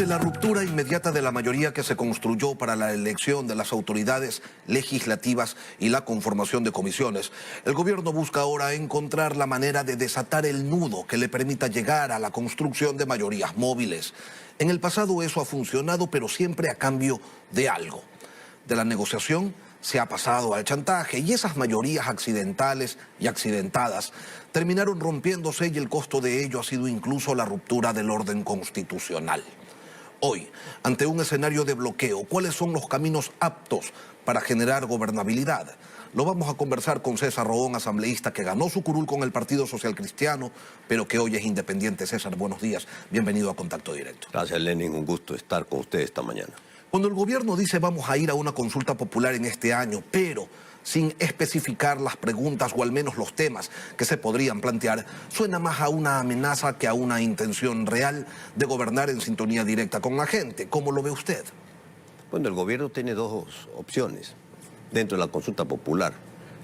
Ante la ruptura inmediata de la mayoría que se construyó para la elección de las autoridades legislativas y la conformación de comisiones, el gobierno busca ahora encontrar la manera de desatar el nudo que le permita llegar a la construcción de mayorías móviles. En el pasado eso ha funcionado, pero siempre a cambio de algo. De la negociación se ha pasado al chantaje y esas mayorías accidentales y accidentadas terminaron rompiéndose y el costo de ello ha sido incluso la ruptura del orden constitucional. Hoy, ante un escenario de bloqueo, ¿cuáles son los caminos aptos para generar gobernabilidad? Lo vamos a conversar con César Roón, asambleísta que ganó su curul con el Partido Social Cristiano, pero que hoy es independiente. César, buenos días. Bienvenido a Contacto Directo. Gracias, Lenin. Un gusto estar con usted esta mañana. Cuando el gobierno dice vamos a ir a una consulta popular en este año, pero sin especificar las preguntas o al menos los temas que se podrían plantear, suena más a una amenaza que a una intención real de gobernar en sintonía directa con la gente. ¿Cómo lo ve usted? Bueno, el gobierno tiene dos opciones dentro de la consulta popular.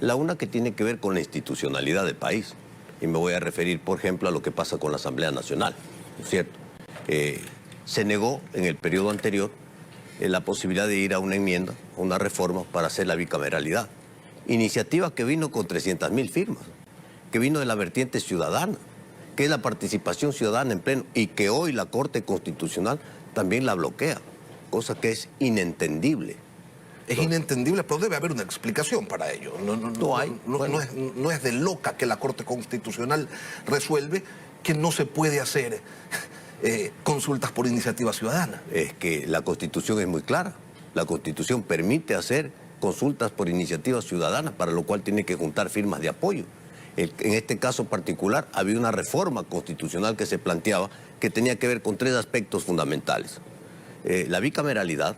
La una que tiene que ver con la institucionalidad del país. Y me voy a referir, por ejemplo, a lo que pasa con la Asamblea Nacional, ¿no es cierto? Se negó en el periodo anterior la posibilidad de ir a una enmienda, una reforma para hacer la bicameralidad. Iniciativa que vino con 300.000 firmas, que vino de la vertiente ciudadana, que es la participación ciudadana en pleno y que hoy la Corte Constitucional también la bloquea, cosa que es inentendible. Es inentendible, pero debe haber una explicación para ello. No es de loca que la Corte Constitucional resuelve que no se puede hacer consultas por iniciativa ciudadana. Es que la Constitución es muy clara. La Constitución permite hacer consultas por iniciativa ciudadana, para lo cual tiene que juntar firmas de apoyo. En este caso particular había una reforma constitucional que se planteaba que tenía que ver con tres aspectos fundamentales. La bicameralidad,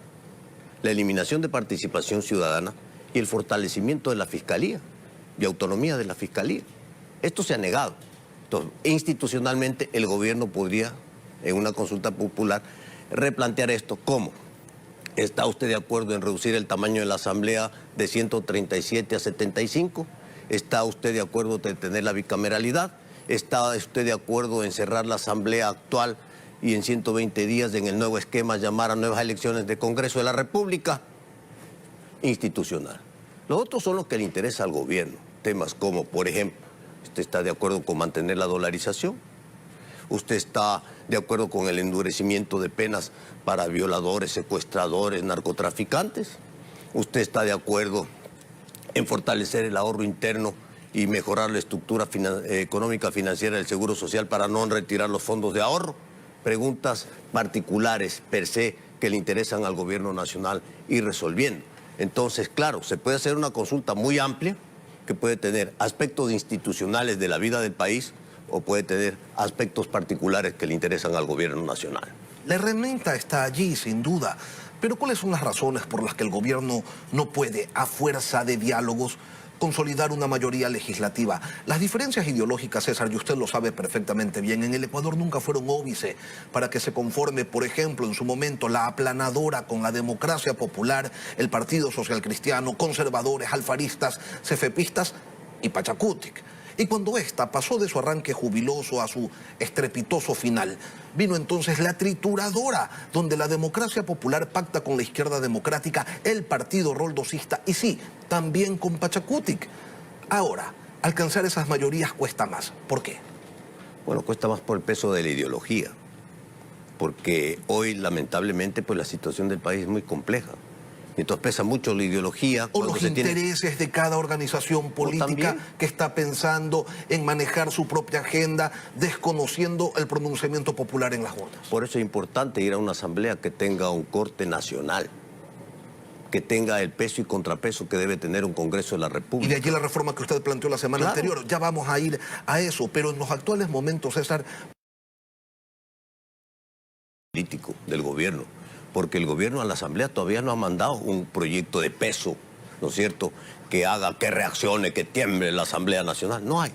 la eliminación de participación ciudadana y el fortalecimiento de la Fiscalía y autonomía de la Fiscalía. Esto se ha negado. Entonces, institucionalmente el gobierno podría, en una consulta popular, replantear esto. ¿Cómo? ¿Está usted de acuerdo en reducir el tamaño de la Asamblea de 137 a 75? ¿Está usted de acuerdo en tener la bicameralidad? ¿Está usted de acuerdo en cerrar la Asamblea actual y en 120 días en el nuevo esquema llamar a nuevas elecciones de Congreso de la República? Institucional. Los otros son los que le interesa al gobierno. Temas como, por ejemplo, ¿usted está de acuerdo con mantener la dolarización? ¿Usted está de acuerdo con el endurecimiento de penas para violadores, secuestradores, narcotraficantes? ¿Usted está de acuerdo en fortalecer el ahorro interno y mejorar la estructura económica financiera del Seguro Social para no retirar los fondos de ahorro? Preguntas particulares, per se, que le interesan al gobierno nacional ir resolviendo. Entonces, claro, se puede hacer una consulta muy amplia que puede tener aspectos institucionales de la vida del país o puede tener aspectos particulares que le interesan al gobierno nacional. La herramienta está allí, sin duda, pero ¿cuáles son las razones por las que el gobierno no puede, a fuerza de diálogos, consolidar una mayoría legislativa? Las diferencias ideológicas, César, y usted lo sabe perfectamente bien, en el Ecuador nunca fueron óbice para que se conforme, por ejemplo, en su momento, la aplanadora con la democracia popular, el Partido Social Cristiano, conservadores, alfaristas, cefepistas y Pachacutic. Y cuando esta pasó de su arranque jubiloso a su estrepitoso final, vino entonces la trituradora, donde la democracia popular pacta con la izquierda democrática, el partido roldosista y sí, también con Pachacutic. Ahora, alcanzar esas mayorías cuesta más. ¿Por qué? Bueno, cuesta más por el peso de la ideología, porque hoy, lamentablemente, pues la situación del país es muy compleja. Entonces pesa mucho la ideología. O los intereses de cada organización política que está pensando en manejar su propia agenda, desconociendo el pronunciamiento popular en las urnas. Por eso es importante ir a una asamblea que tenga un corte nacional, que tenga el peso y contrapeso que debe tener un Congreso de la República. Y de allí la reforma que usted planteó la semana anterior. Ya vamos a ir a eso, pero en los actuales momentos, César, político del gobierno, porque el gobierno a la Asamblea todavía no ha mandado un proyecto de peso, ¿no es cierto?, que haga, que reaccione, que tiemble la Asamblea Nacional. No hay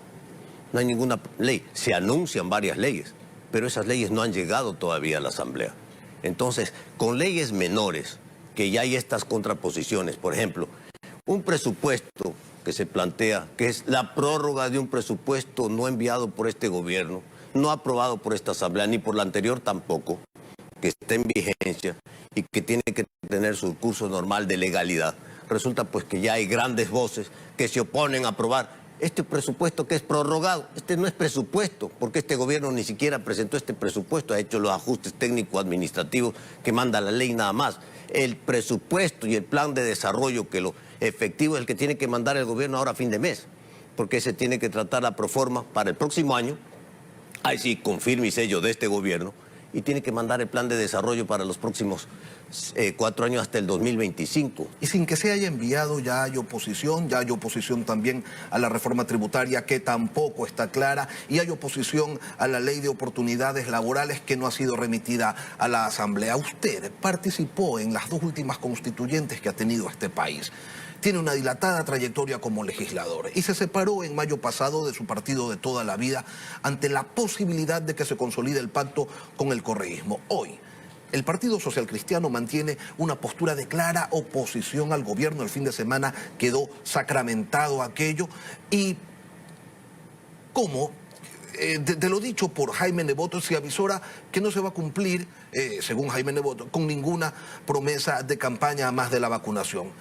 ninguna ley. Se anuncian varias leyes, pero esas leyes no han llegado todavía a la Asamblea. Entonces, con leyes menores, que ya hay estas contraposiciones, por ejemplo, un presupuesto que se plantea, que es la prórroga de un presupuesto no enviado por este gobierno, no aprobado por esta Asamblea, ni por la anterior tampoco, que está en vigencia y que tiene que tener su curso normal de legalidad. Resulta pues que ya hay grandes voces que se oponen a aprobar este presupuesto que es prorrogado. Este no es presupuesto, porque este gobierno ni siquiera presentó este presupuesto, ha hecho los ajustes técnico-administrativos que manda la ley nada más. El presupuesto y el plan de desarrollo, que lo efectivo es el que tiene que mandar el gobierno ahora a fin de mes, porque se tiene que tratar la proforma para el próximo año, ahí sí, con firme y sello de este gobierno, y tiene que mandar el plan de desarrollo para los próximos 4 años hasta el 2025. Y sin que se haya enviado, ya hay oposición también a la reforma tributaria que tampoco está clara, y hay oposición a la ley de oportunidades laborales que no ha sido remitida a la Asamblea. Usted participó en las 2 últimas constituyentes que ha tenido este país. Tiene una dilatada trayectoria como legislador y se separó en mayo pasado de su partido de toda la vida ante la posibilidad de que se consolide el pacto con el correísmo. Hoy, el Partido Social Cristiano mantiene una postura de clara oposición al gobierno. El fin de semana quedó sacramentado aquello. Y ¿cómo? De lo dicho por Jaime Nebot, se avisora que no se va a cumplir, según Jaime Nebot, con ninguna promesa de campaña más de la vacunación.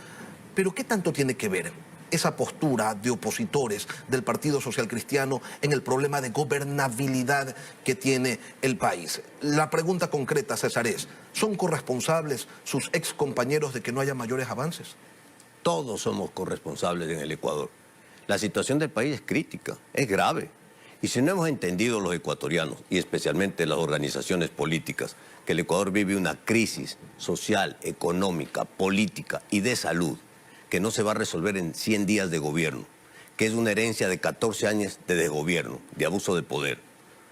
Pero ¿qué tanto tiene que ver esa postura de opositores del Partido Social Cristiano en el problema de gobernabilidad que tiene el país? La pregunta concreta, César, es: ¿son corresponsables sus ex compañeros de que no haya mayores avances? Todos somos corresponsables en el Ecuador. La situación del país es crítica, es grave. Y si no hemos entendido los ecuatorianos, y especialmente las organizaciones políticas, que el Ecuador vive una crisis social, económica, política y de salud, que no se va a resolver en 100 días de gobierno, que es una herencia de 14 años de desgobierno, de abuso de poder,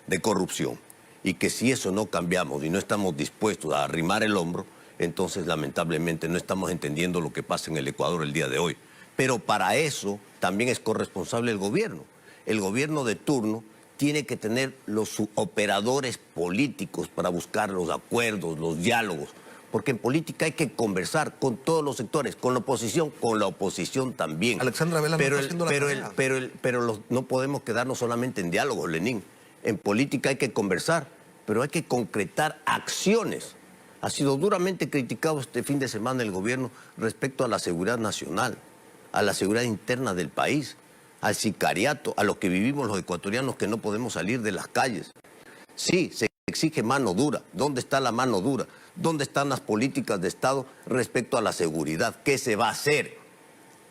de corrupción, y que si eso no cambiamos y no estamos dispuestos a arrimar el hombro, entonces lamentablemente no estamos entendiendo lo que pasa en el Ecuador el día de hoy. Pero para eso también es corresponsable el gobierno. El gobierno de turno tiene que tener los operadores políticos para buscar los acuerdos, los diálogos, porque en política hay que conversar con todos los sectores, con la oposición también. Alexandra Vela no está haciendo la tarea. Pero no podemos quedarnos solamente en diálogos, Lenín. En política hay que conversar, pero hay que concretar acciones. Ha sido duramente criticado este fin de semana el gobierno respecto a la seguridad nacional, a la seguridad interna del país, al sicariato, a lo que vivimos los ecuatorianos, que no podemos salir de las calles. Sí, se exige mano dura. ¿Dónde está la mano dura? ¿Dónde están las políticas de Estado respecto a la seguridad? ¿Qué se va a hacer?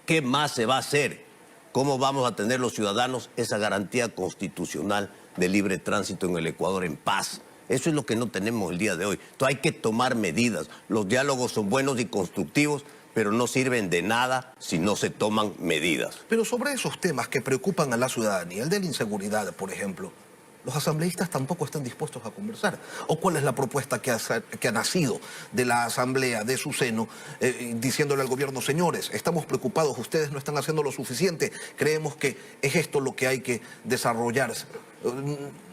¿Qué más se va a hacer? ¿Cómo vamos a tener los ciudadanos esa garantía constitucional de libre tránsito en el Ecuador en paz? Eso es lo que no tenemos el día de hoy. Entonces hay que tomar medidas. Los diálogos son buenos y constructivos, pero no sirven de nada si no se toman medidas. Pero sobre esos temas que preocupan a la ciudadanía, el de la inseguridad, por ejemplo, los asambleístas tampoco están dispuestos a conversar. ¿O cuál es la propuesta que ha nacido de la asamblea, de su seno, diciéndole al gobierno: señores, estamos preocupados, ustedes no están haciendo lo suficiente, creemos que es esto lo que hay que desarrollarse?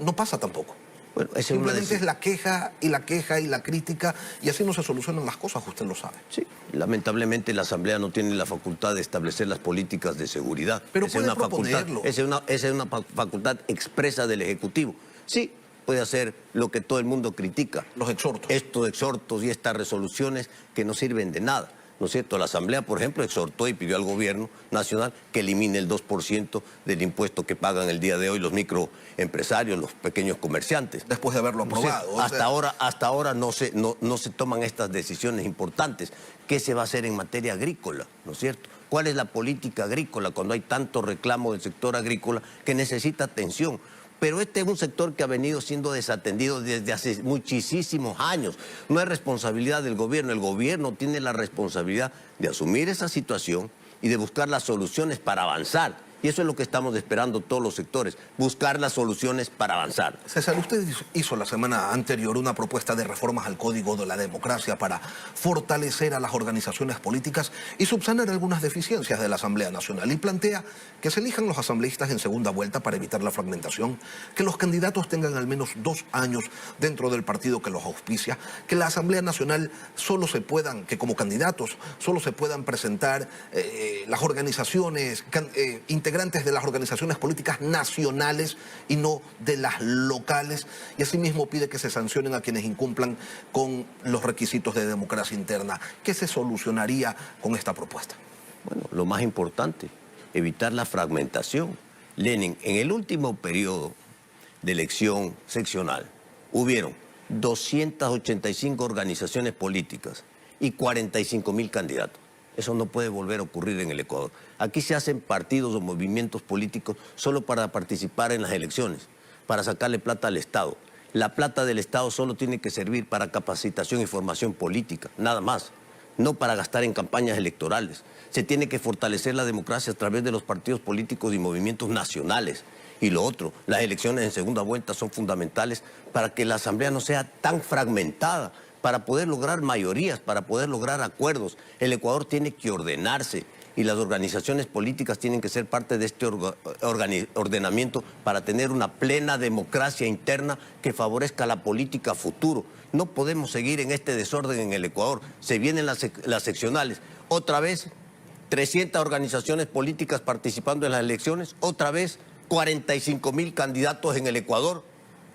No pasa tampoco. Bueno, simplemente es la queja y la queja y la crítica, y así no se solucionan las cosas, usted lo sabe. Sí, lamentablemente la Asamblea no tiene la facultad de establecer las políticas de seguridad. Pero puede proponerlo. Esa es una facultad expresa del Ejecutivo. Sí, puede hacer lo que todo el mundo critica. Los exhortos. Estos exhortos y estas resoluciones que no sirven de nada. ¿No es cierto? La Asamblea, por ejemplo, exhortó y pidió al gobierno nacional que elimine el 2% del impuesto que pagan el día de hoy los microempresarios, los pequeños comerciantes. Después de haberlo aprobado. ¿No? Hasta ahora no se toman estas decisiones importantes. ¿Qué se va a hacer en materia agrícola? ¿No es cierto? ¿Cuál es la política agrícola cuando hay tanto reclamo del sector agrícola que necesita atención? Pero este es un sector que ha venido siendo desatendido desde hace muchísimos años. No es responsabilidad del gobierno. El gobierno tiene la responsabilidad de asumir esa situación y de buscar las soluciones para avanzar. Y eso es lo que estamos esperando todos los sectores, buscar las soluciones para avanzar. César, usted hizo la semana anterior una propuesta de reformas al Código de la Democracia para fortalecer a las organizaciones políticas y subsanar algunas deficiencias de la Asamblea Nacional, y plantea que se elijan los asambleístas en segunda vuelta para evitar la fragmentación, que los candidatos tengan al menos 2 años dentro del partido que los auspicia, que la Asamblea Nacional que como candidatos solo se puedan presentar las organizaciones integradas integrantes de las organizaciones políticas nacionales y no de las locales, y asimismo pide que se sancionen a quienes incumplan con los requisitos de democracia interna. ¿Qué se solucionaría con esta propuesta? Bueno, lo más importante, evitar la fragmentación. Lenin, en el último periodo de elección seccional, hubieron 285 organizaciones políticas y 45.000 candidatos. Eso no puede volver a ocurrir en el Ecuador. Aquí se hacen partidos o movimientos políticos solo para participar en las elecciones, para sacarle plata al Estado. La plata del Estado solo tiene que servir para capacitación y formación política, nada más, no para gastar en campañas electorales. Se tiene que fortalecer la democracia a través de los partidos políticos y movimientos nacionales. Y lo otro, las elecciones en segunda vuelta son fundamentales para que la Asamblea no sea tan fragmentada, para poder lograr mayorías, para poder lograr acuerdos. El Ecuador tiene que ordenarse y las organizaciones políticas tienen que ser parte de este ordenamiento para tener una plena democracia interna que favorezca la política a futuro. No podemos seguir en este desorden en el Ecuador. Se vienen las seccionales. Otra vez, 300 organizaciones políticas participando en las elecciones. Otra vez, 45.000 candidatos en el Ecuador.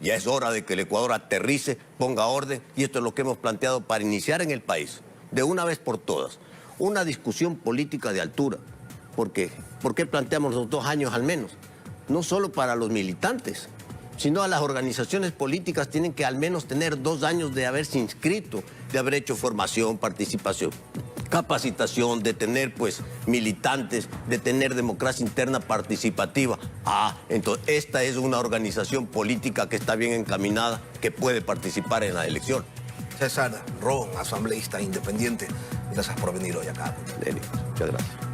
Ya es hora de que el Ecuador aterrice, ponga orden, y esto es lo que hemos planteado para iniciar en el país, de una vez por todas, una discusión política de altura. ¿Por qué? ¿Por qué planteamos los 2 años al menos? No solo para los militantes, sino a las organizaciones políticas tienen que al menos tener 2 años de haberse inscrito, de haber hecho formación, participación, capacitación, de tener pues militantes, de tener democracia interna participativa. Entonces esta es una organización política que está bien encaminada, que puede participar en la elección. César Ron, asambleísta independiente, gracias por venir hoy acá. Lenin, muchas gracias.